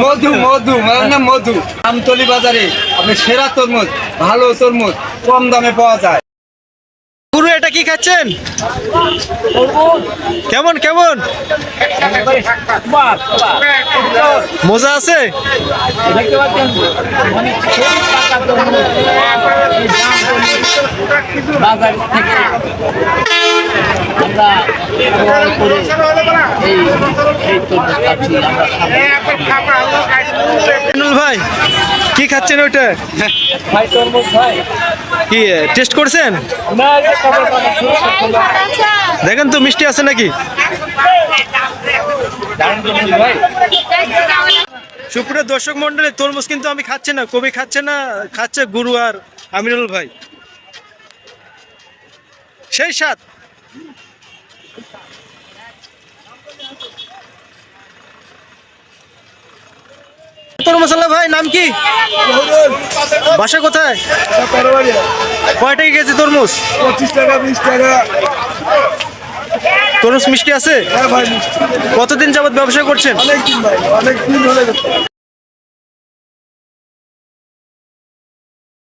মধু মধু আমার নাম মধু। আমতলী বাজারে আপনি সেরা তরমুজ, ভালো তরমুজ কম দামে পাওয়া যায়। গুরু এটা কি খাচ্ছেন? কেমন কেমন মজা আছে? বাজার থেকে আমরা করে এই তরমুজ খাচ্ছি আমরা। ভাই কি খাচ্ছেন ওইটা? ভাই তরমুজ ভাই কি টেস্ট করছেন? না দেখেন তো মিষ্টি আছে নাকি। ভাই সুপ্রিয় দর্শক মন্ডলী, তরমুজ কিন্তু আমি খাচ্ছি না, কবি খাচ্ছে না, খাচ্ছে গুরু আর আমিনুল ভাই। সেই স্বাদ। তরমুজ আল্লাহ ভাই নাম কি? বাসা কোথায়? কয় টাকা কেজি তরমুজ? 25 টাকা 20 টাকা। তরমুজ মিষ্টি আছে? হ্যাঁ ভাই মিষ্টি। কতদিন যাবত ব্যবসা করছেন? অনেকদিন ভাই, অনেকদিন হলে